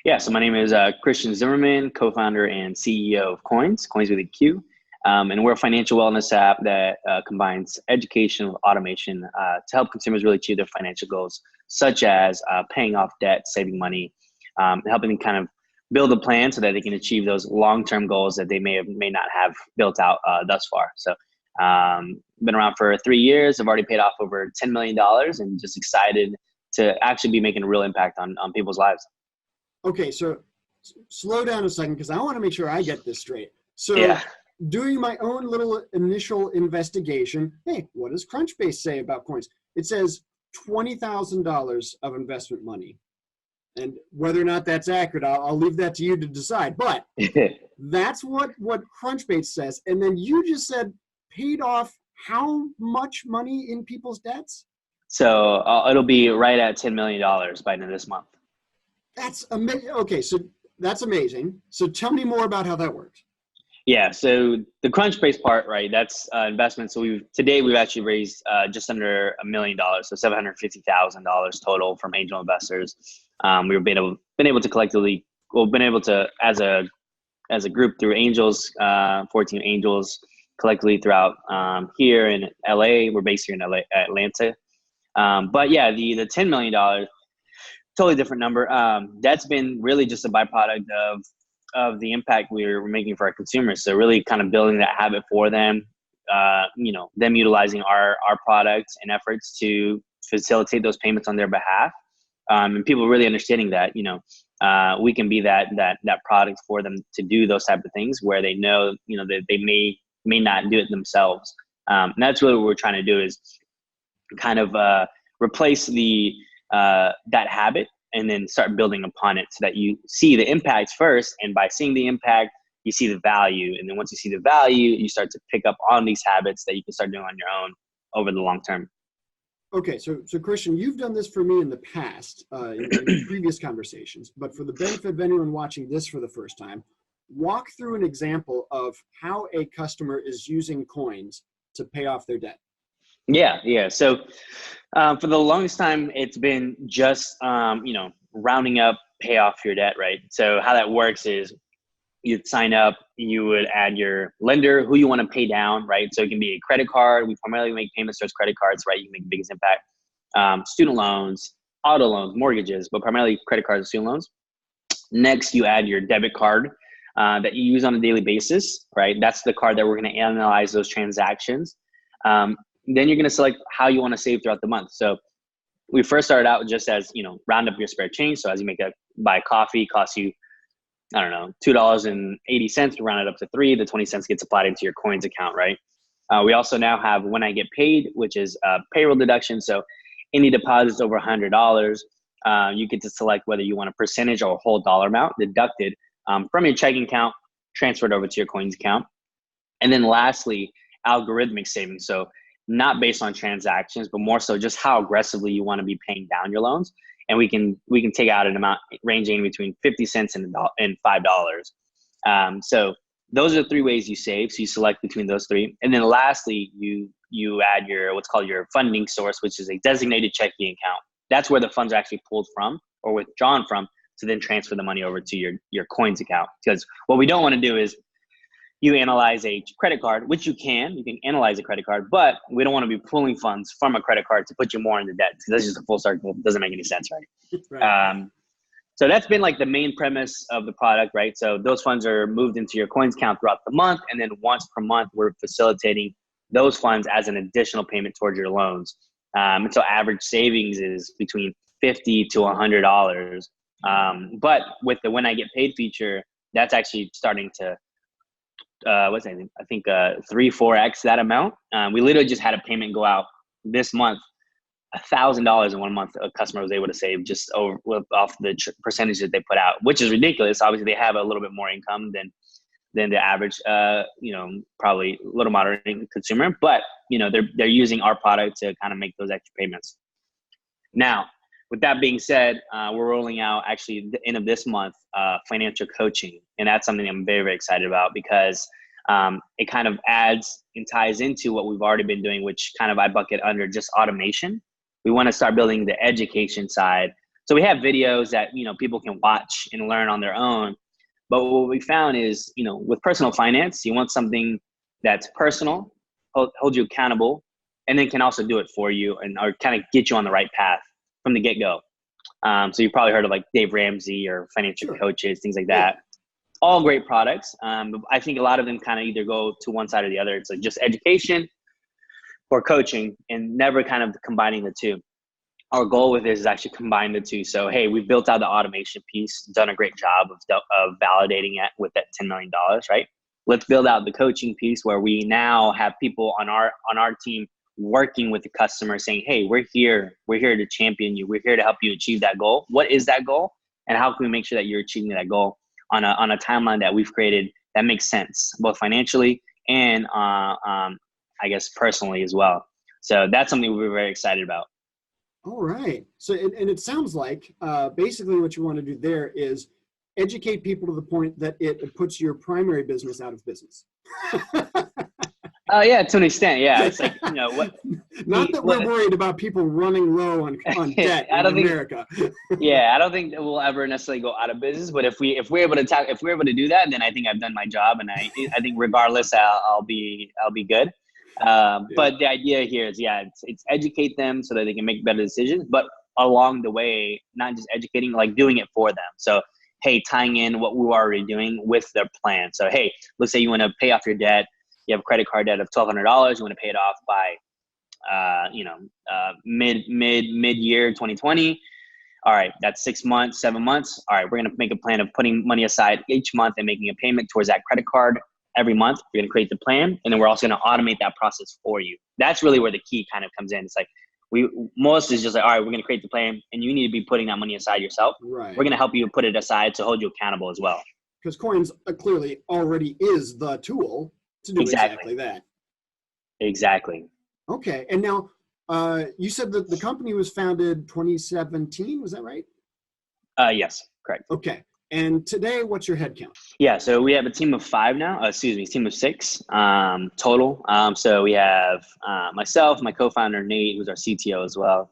Yeah, so my name is Christian Zimmerman, co-founder and CEO of Qoins, Qoins with a Q. And we're a financial wellness app that combines education with automation to help consumers really achieve their financial goals, such as paying off debt, saving money, helping them kind of build a plan so that they can achieve those long-term goals that they may not have built out thus far. So been around for 3 years. I've already paid off over $10 million and just excited to actually be making a real impact on people's lives. Okay, so slow down a second because I want to make sure I get this straight. So Yeah. doing my own little initial investigation, hey, what does Crunchbase say about Qoins? It says $20,000 of investment money. And whether or not that's accurate, I'll leave that to you to decide. But that's what Crunchbase says. And then you just said paid off how much money in people's debts? So it'll be right at $10 million by the end of this month. That's amazing. Okay, so that's amazing. So tell me more about how that works. Yeah, so the Crunchbase part, right? That's investment. So today we've actually raised just under $1 million, so $750,000 total from angel investors. We've been able to collectively, as a group through angels, 14 angels collectively throughout here in LA. We're based here in LA, Atlanta. But yeah, the $10 million, totally different number. That's been really just a byproduct of the impact we're making for our consumers. So really kind of building that habit for them, them utilizing our products and efforts to facilitate those payments on their behalf. And people really understanding that, we can be that product for them to do those type of things where they know, that they may not do it themselves. And that's really what we're trying to do is kind of replace that habit and then start building upon it so that you see the impacts first. And by seeing the impact, you see the value. And then once you see the value, you start to pick up on these habits that you can start doing on your own over the long term. Okay, so Christian, you've done this for me in the past, in previous conversations, but for the benefit of anyone watching this for the first time, walk through an example of how a customer is using Qoins to pay off their debt. Yeah. So for the longest time, it's been just, rounding up, pay off your debt, right? So how that works is you'd sign up, you would add your lender, who you want to pay down, right? So it can be a credit card. We primarily make payments towards credit cards, right? You can make the biggest impact. Student loans, auto loans, mortgages, but primarily credit cards and student loans. Next, you add your debit card that you use on a daily basis, right? That's the card that we're going to analyze those transactions. Then you're going to select how you want to save throughout the month. So we first started out just as, round up your spare change. So as you buy a coffee, costs you, I don't know, $2.80 to round it up to $3. The 20 cents gets applied into your Qoins account, right? We also now have when I get paid, which is a payroll deduction. So any deposits over $100, you get to select whether you want a percentage or a whole dollar amount deducted from your checking account, transferred over to your Qoins account. And then lastly, algorithmic savings. So not based on transactions, but more so just how aggressively you want to be paying down your loans. And we can take out an amount ranging between 50 cents and $5. So those are the 3 ways you save. So you select between those 3. And then lastly, you add what's called your funding source, which is a designated checking account. That's where the funds are actually pulled from or withdrawn from to then transfer the money over to your Qoins account. Because what we don't want to do is you analyze a credit card, which you can analyze a credit card, but we don't want to be pulling funds from a credit card to put you more into debt. Because that's just a full circle. It doesn't make any sense, right? Right. So that's been like the main premise of the product, right? So those funds are moved into your Qoins account throughout the month. And then once per month, we're facilitating those funds as an additional payment towards your loans. And so average savings is between $50 to $100. But with the when I get paid feature, that's actually starting to, I think 3-4x that amount. We literally just had a payment go out this month, $1,000 in 1 month. A customer was able to save just off the percentage that they put out, which is ridiculous. Obviously, they have a little bit more income than the average, probably a little moderate consumer. But they're using our product to kind of make those extra payments. Now, with that being said, we're rolling out actually the end of this month financial coaching. And that's something I'm very, very excited about because it kind of adds and ties into what we've already been doing, which kind of I bucket under just automation. We want to start building the education side So we have videos that, you know, people can watch and learn on their own. But what we found is, you know, with personal finance, you want something that's personal, hold you accountable, and then can also do it for you and or kind of get you on the right path from the get-go. So you've probably heard of like Dave Ramsey or financial Sure. coaches, things like that. All great products. But I think a lot of them kind of either go to one side or the other. It's like just education or coaching and never kind of combining the two. Our goal with this is actually combine the two. So, hey, we've built out the automation piece, done a great job of validating it with that $10 million, right? Let's build out the coaching piece where we now have people on our team working with the customer saying, hey, we're here to champion you. We're here to help you achieve that goal. What is that goal? And how can we make sure that you're achieving that goal on a timeline that we've created that makes sense, both financially and I guess personally as well. So that's something we're very excited about. All right. So, and it sounds like basically what you want to do there is educate people to the point that it puts your primary business out of business. Yeah, to an extent. Yeah. It's like, you know, what. Not that we're worried about people running low on debt in America. Yeah, I don't think that we'll ever necessarily go out of business. But if we're able to do that, then I think I've done my job, and I think regardless, I'll be good. But the idea here is, it's educate them so that they can make better decisions, but along the way, not just educating, like doing it for them. So, hey, tying in what we were already doing with their plan. So, hey, let's say you want to pay off your debt. You have a credit card debt of $1,200. You want to pay it off by, mid-year 2020. All right, that's 6 months, 7 months. All right, we're going to make a plan of putting money aside each month and making a payment towards that credit card every month. We're going to create the plan, and then we're also going to automate that process for you. That's really where the key kind of comes in. It's like most is just like, all right, we're going to create the plan, and you need to be putting that money aside yourself. Right. We're going to help you put it aside to hold you accountable as well. Because Qoins clearly already is the tool to do exactly that. Exactly. Okay. And now you said that the company was founded 2017. Was that right? Yes, correct. Okay. And today, what's your head count? Yeah, so we have a team of 5 now. Team of 6 total. So we have myself, my co-founder Nate, who's our CTO as well.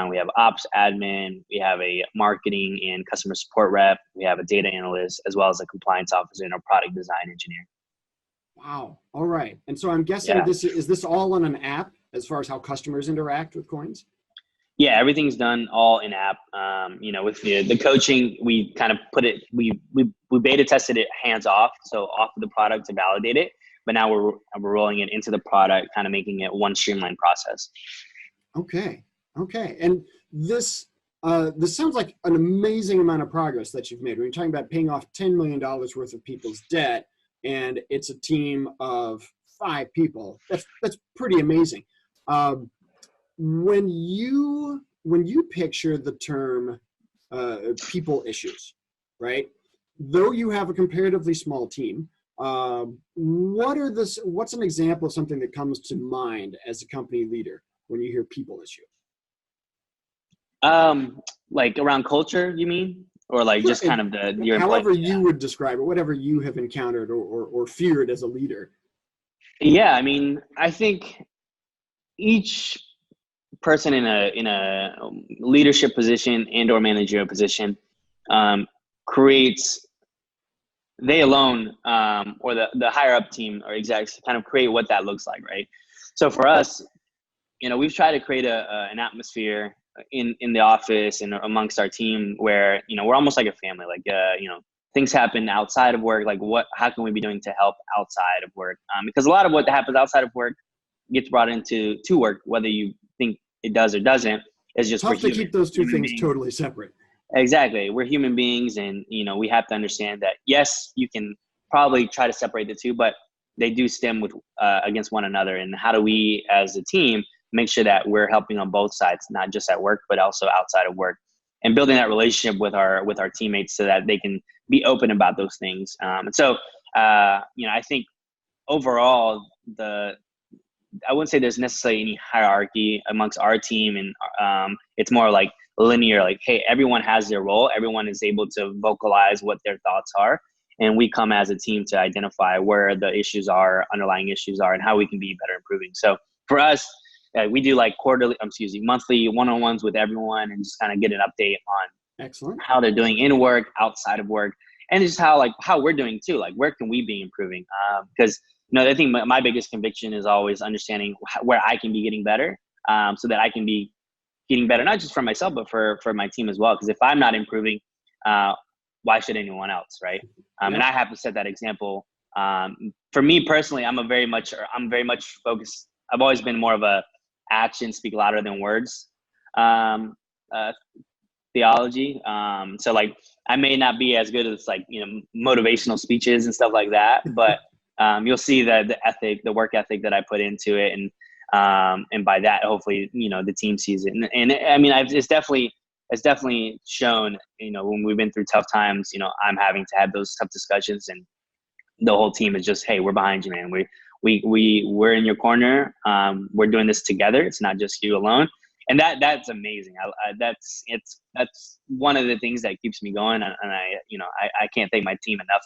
We have ops admin. We have a marketing and customer support rep. We have a data analyst, as well as a compliance officer and a product design engineer. Wow. All right. And so I'm guessing is this all on an app as far as how customers interact with Qoins? Yeah, everything's done all in app. With the coaching, we kind of put it, we beta tested it hands off, so off of the product to validate it. But now we're rolling it into the product, kind of making it one streamlined process. Okay. And this sounds like an amazing amount of progress that you've made. When you're talking about paying off $10 million worth of people's debt, and it's a team of 5 people, that's pretty amazing. When you picture the term people issues, right? Though you have a comparatively small team, what's an example of something that comes to mind as a company leader when you hear people issue? Like around culture, you mean? Or like just kind of your however you would describe it, whatever you have encountered or feared as a leader. Yeah, I mean, I think each person in a leadership position and or managerial position creates, they alone or the higher up team or execs kind of create what that looks like, right? So for us, we've tried to create an atmosphere in the office and amongst our team where we're almost like a family. Like things happen outside of work. Like how can we be doing to help outside of work? Because a lot of what happens outside of work gets brought into work, whether you think it does or doesn't. It's just tough to keep those two things totally separate. Exactly. We're human beings, and we have to understand that yes, you can probably try to separate the two, but they do stem with against one another. And how do we as a team make sure that we're helping on both sides, not just at work, but also outside of work, and building that relationship with our teammates so that they can be open about those things. And so, I think overall, I wouldn't say there's necessarily any hierarchy amongst our team, and it's more like linear. Like, hey, everyone has their role. Everyone is able to vocalize what their thoughts are, and we come as a team to identify where the issues are, underlying issues are, and how we can be better improving. So for us, we do like monthly one-on-ones with everyone and just kind of get an update on Excellent. how they're doing in work, outside of work, and just how we're doing too. Like, where can we be improving? Because I think my biggest conviction is always understanding where I can be getting better, so that I can be getting better, not just for myself, but for my team as well. Because if I'm not improving, why should anyone else, right? And Yep. I have to set that example. For me personally, I'm very much focused. I've always been more of a actions speak louder than words uh, theology. So like, I may not be as good as like, motivational speeches and stuff like that, but you'll see the work ethic that I put into it. And by that, hopefully, the team sees it. And I mean, it's definitely shown, when we've been through tough times, I'm having to have those tough discussions, and the whole team is just, hey, we're behind you, man. We're in your corner. We're doing this together. It's not just you alone. And that's amazing. That's one of the things that keeps me going. And I can't thank my team enough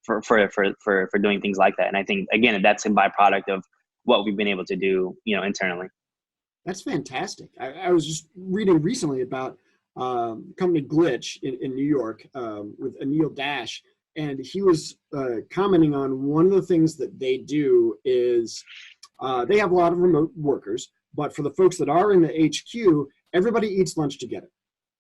for doing things like that. And I think, again, that's a byproduct of what we've been able to do, internally. That's fantastic. I was just reading recently about company Glitch in New York with Anil Dash, and he was commenting on one of the things that they do is they have a lot of remote workers, but for the folks that are in the HQ, everybody eats lunch together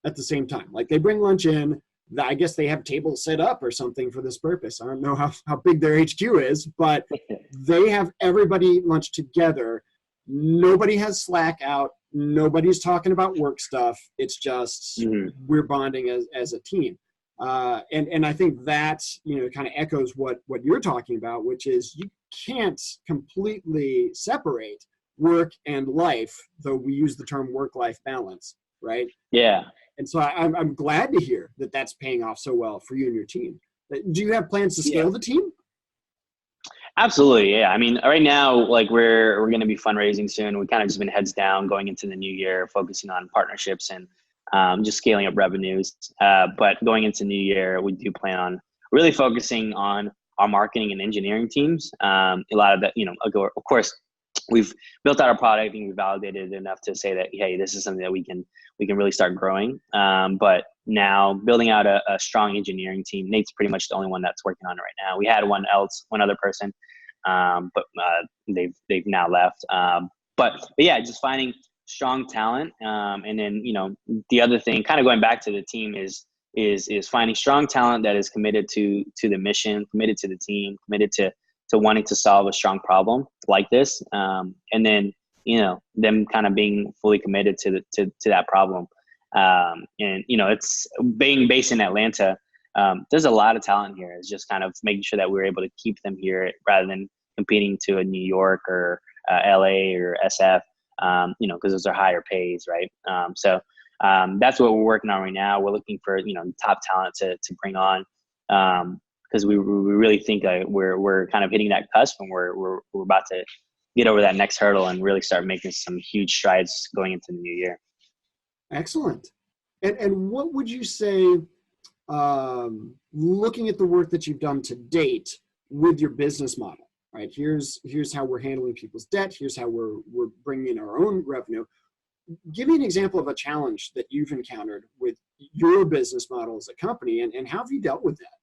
at the same time. Like, they bring lunch in. I guess they have tables set up or something for this purpose. I don't know how big their HQ is, but they have everybody eat lunch together. Nobody has Slack out. Nobody's talking about work stuff. It's just we're bonding as a team. And I think that, kind of echoes what you're talking about, which is you can't completely separate work and life, though we use the term work-life balance, right? Yeah. And so I'm glad to hear that that's paying off so well for you and your team. Do you have plans to scale the team? Absolutely. Yeah. I mean, right now, like, we're going to be fundraising soon. We kind of just been heads down going into the new year, focusing on partnerships and just scaling up revenues. But going into new year, we do plan on really focusing on our marketing and engineering teams. A lot of that, of course, we've built out our product and we validated it enough to say that, hey, this is something that we can really start growing. But now building out a strong engineering team. Nate's pretty much the only one that's working on it right now. We had one other person, but they've now left. But yeah, just finding strong talent. And then, the other thing, kind of going back to the team, is finding strong talent that is committed to the mission, committed to the team, committed to wanting to solve a strong problem like this. And then, them kind of being fully committed to that problem. And, it's being based in Atlanta. There's a lot of talent here. It's just kind of making sure that we're able to keep them here rather than competing to a New York or LA or SF, because those are higher pays, right? So that's what we're working on right now. We're looking for, top talent to bring on, because we really think we're kind of hitting that cusp, and we're about to get over that next hurdle and really start making some huge strides going into the new year. Excellent. And what would you say, looking at the work that you've done to date with your business model, right? Here's how we're handling people's debt. Here's how we're bringing in our own revenue. Give me an example of a challenge that you've encountered with your business model as a company, and how have you dealt with that?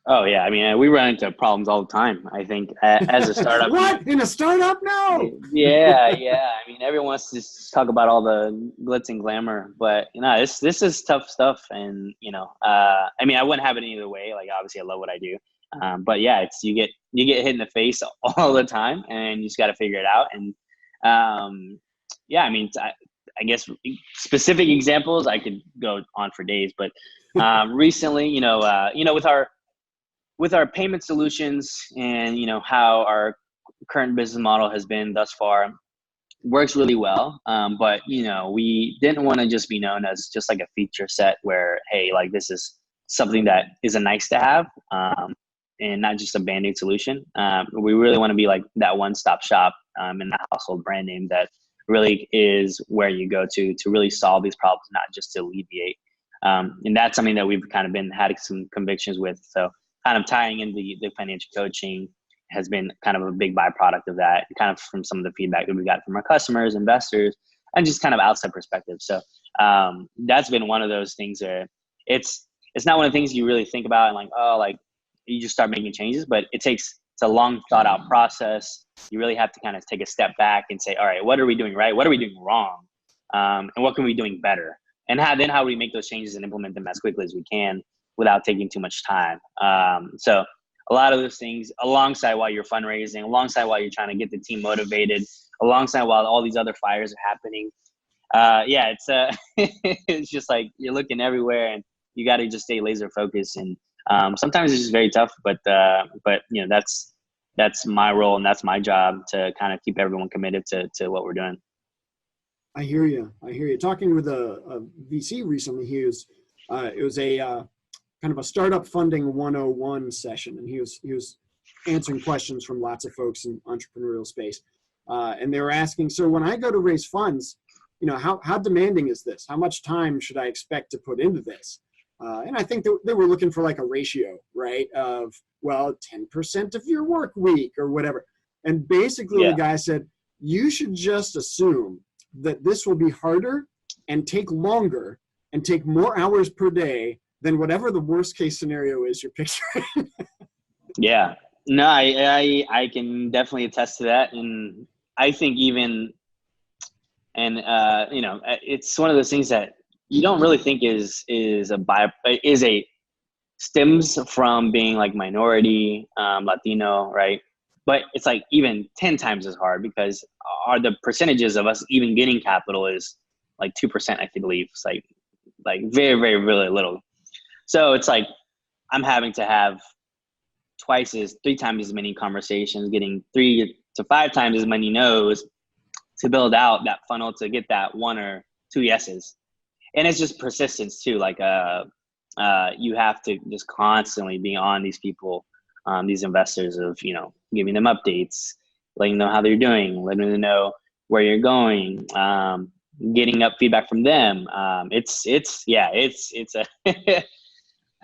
Oh yeah, I mean, we run into problems all the time. I think as a startup. What, in a startup? No. Yeah. I mean, everyone wants to just talk about all the glitz and glamour, but this is tough stuff. And I mean, I wouldn't have it any other way. Like, obviously, I love what I do, but yeah, it's you get hit in the face all the time, and you just got to figure it out. And yeah, I mean, I guess specific examples I could go on for days, but recently, with our payment solutions and, how our current business model has been thus far, works really well. But, we didn't want to just be known as just like a feature set where, hey, like, this is something that is a nice to have, and not just a Band-Aid solution. We really want to be like that one-stop shop, and that household brand name that really is where you go to really solve these problems, not just to alleviate. And that's something that we've kind of had some convictions with. So kind of tying in the financial coaching has been kind of a big byproduct of that, kind of from some of the feedback that we got from our customers, investors, and just kind of outside perspective. So that's been one of those things where it's not one of the things you really think about and like, oh, like you just start making changes, but it's a long thought out process. You really have to kind of take a step back and say, all right, what are we doing right? What are we doing wrong? And what can we be doing better? And how do we make those changes and implement them as quickly as we can without taking too much time? So a lot of those things alongside while you're fundraising, alongside while you're trying to get the team motivated, alongside while all these other fires are happening. It's it's just like you're looking everywhere and you got to just stay laser focused. And sometimes it's just very tough, but you know, that's my role and that's my job to kind of keep everyone committed to what we're doing. I hear you. Talking with a VC recently, it was a kind of a startup funding 101 session, and he was answering questions from lots of folks in entrepreneurial space, and they were asking, so when I go to raise funds, you know, how demanding is this? How much time should I expect to put into this? And I think they were looking for like a ratio, right? Of, well, 10% of your work week or whatever. And basically the guy said, you should just assume that this will be harder and take longer and take more hours per day than whatever the worst case scenario is you're picturing. Yeah, no, I can definitely attest to that. And I think even, and you know, it's one of those things that you don't really think stems from being like minority, Latino, right? But it's like even 10 times as hard because the percentages of us even getting capital is like 2%, I believe. It's like very, very, really little. So it's like I'm having to have 3 times as many conversations, getting 3 to 5 times as many no's to build out that funnel to get that 1 or 2 yeses. And it's just persistence too. Like you have to just constantly be on these people, these investors, of, you know, giving them updates, letting them know how they're doing, letting them know where you're going, getting up feedback from them. It's a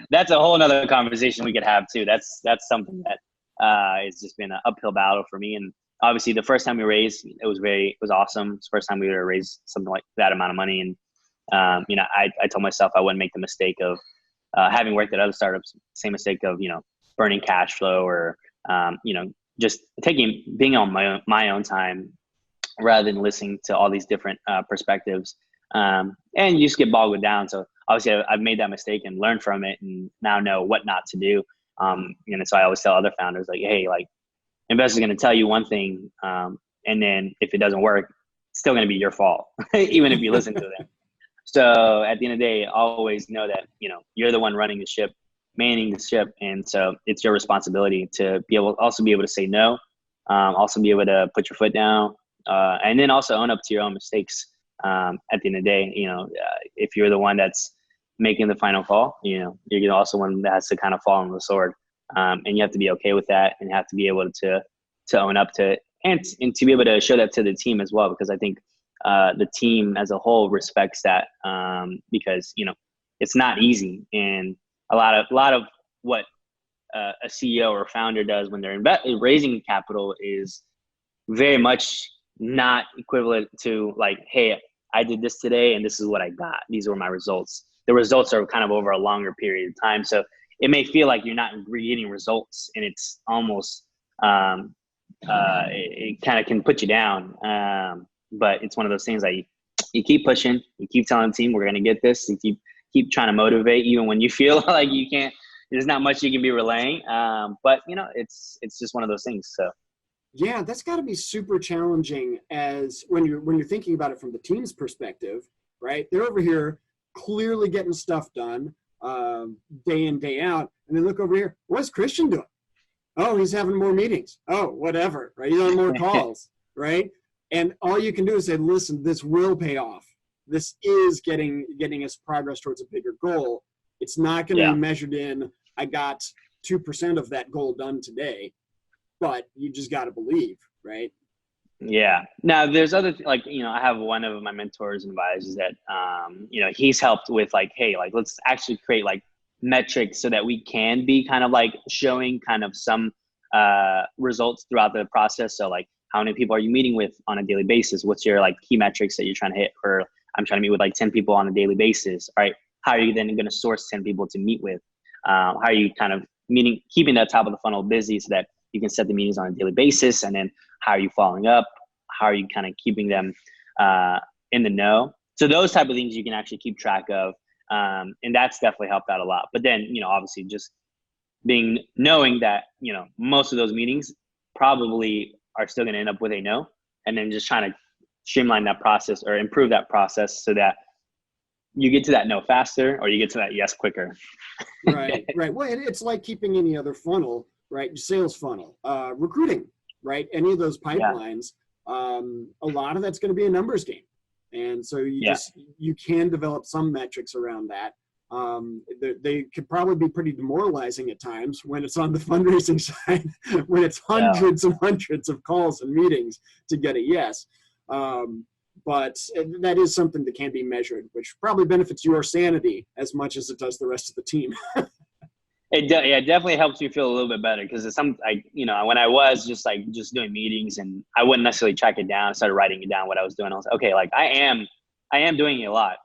that's a whole nother conversation we could have too. That's something that it's just been an uphill battle for me. And obviously the first time we raised, it was awesome. It's the first time we ever raised something like that amount of money. And you know, I told myself I wouldn't make the mistake of having worked at other startups, same mistake of, you know, burning cash flow or you know, just being on my own time rather than listening to all these different perspectives. And you just get bogged down. So obviously I've made that mistake and learned from it and now know what not to do. You know, so I always tell other founders like, hey, like investors are going to tell you one thing. And then if it doesn't work, it's still going to be your fault, even if you listen to them. So at the end of the day, always know that, you know, you're the one running the ship, manning the ship. And so it's your responsibility to be able to say no, also be able to put your foot down, and then also own up to your own mistakes. At the end of the day, you know, if you're the one that's making the final call, you know, you're also one that has to kind of fall on the sword. And you have to be okay with that and have to be able to own up to it and to be able to show that to the team as well, because I think the team as a whole respects that, because, you know, it's not easy. And a lot of what a CEO or founder does when they're raising capital is very much not equivalent to like, hey, I did this today and this is what I got. These were my results. The results are kind of over a longer period of time. So it may feel like you're not getting results and it's almost, it kind of can put you down. But it's one of those things that you keep pushing, you keep telling the team, we're going to get this. You keep trying to motivate even when you feel like you can't, there's not much you can be relaying. But you know, it's just one of those things. So. Yeah, that's got to be super challenging as when you're thinking about it from the team's perspective, right? They're over here clearly getting stuff done day in, day out. And then look over here, what's Christian doing? Oh, he's having more meetings. Oh, whatever, right? He's on more calls, right? And all you can do is say, listen, this will pay off. This is getting us progress towards a bigger goal. It's not going to be measured in, I got 2% of that goal done today, but you just got to believe, right? Yeah. Now there's other, like, you know, I have one of my mentors and advisors that, you know, he's helped with like, hey, like, let's actually create like metrics so that we can be kind of like showing kind of some results throughout the process. So like, How many people are you meeting with on a daily basis? What's your like key metrics that you're trying to hit? Or I'm trying to meet with like 10 people on a daily basis. All right. How are you then going to source 10 people to meet with? How are you kind of keeping that top of the funnel busy so that you can set the meetings on a daily basis? And then how are you following up? How are you kind of keeping them in the know? So those type of things you can actually keep track of. And that's definitely helped out a lot. But then, obviously just knowing that, most of those meetings probably are still going to end up with a no, and then just trying to streamline that process or improve that process so that you get to that no faster or you get to that yes quicker. Right. Well, it's like keeping any other funnel, right? Sales funnel, recruiting, right? Any of those pipelines, a lot of that's going to be a numbers game. And so you can develop some metrics around that. They could probably be pretty demoralizing at times when it's on the fundraising side, when it's hundreds and hundreds of calls and meetings to get a yes. But that is something that can be measured, which probably benefits your sanity as much as it does the rest of the team. It definitely helps me feel a little bit better, because it's when I was just doing meetings and I wouldn't necessarily track it down, I started writing it down what I was doing. I was like, okay, like I am doing it a lot.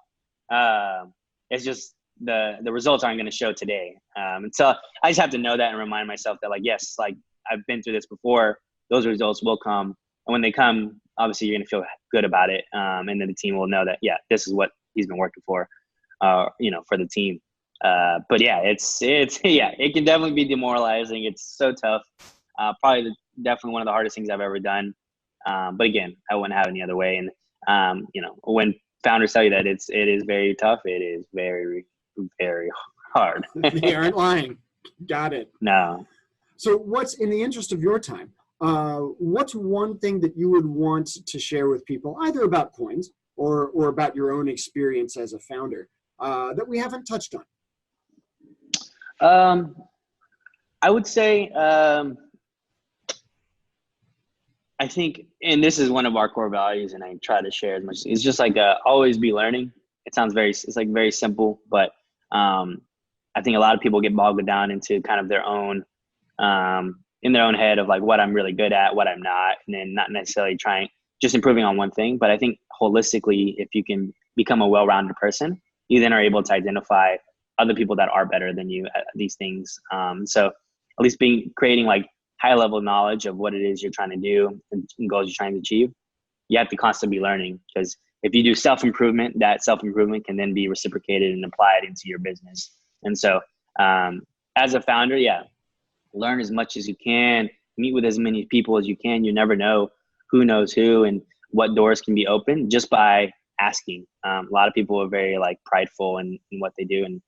It's just the results aren't going to show today. And so I just have to know that and remind myself that yes, I've been through this before. Those results will come. And when they come, obviously you're going to feel good about it. And then the team will know that, this is what he's been working for, for the team. But it can definitely be demoralizing. It's so tough. Probably definitely one of the hardest things I've ever done. But again, I wouldn't have it any other way. And, when founders tell you that it is very tough, it is very, very hard. They aren't lying. Got it. No. So what's, in the interest of your time, what's one thing that you would want to share with people, either about Qoins or about your own experience as a founder, that we haven't touched on? I would say, I think, and this is one of our core values, and I try to share as much. It's just always be learning. It sounds very simple, but I think a lot of people get bogged down into kind of their own, in their own head of what I'm really good at, what I'm not, and then not necessarily just improving on one thing. But I think holistically, if you can become a well-rounded person, you then are able to identify other people that are better than you at these things. So at least creating high level knowledge of what it is you're trying to do and goals you're trying to achieve. You have to constantly be learning, because if you do self-improvement, that self-improvement can then be reciprocated and applied into your business. And so as a founder, learn as much as you can, meet with as many people as you can. You never know who knows who and what doors can be opened just by asking. A lot of people are very prideful in what they do. And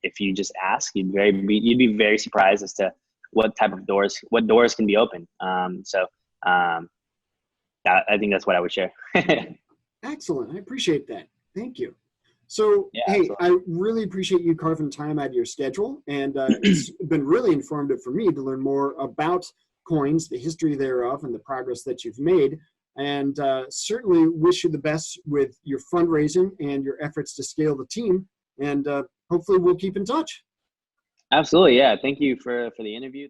if you just ask, you'd be very surprised as to what doors can be opened. I think that's what I would share. Excellent. I appreciate that. Thank you. So, hey, absolutely. I really appreciate you carving time out of your schedule. And it's been really informative for me to learn more about Qoins, the history thereof, and the progress that you've made. And certainly wish you the best with your fundraising and your efforts to scale the team. And hopefully we'll keep in touch. Absolutely. Yeah. Thank you for the interview.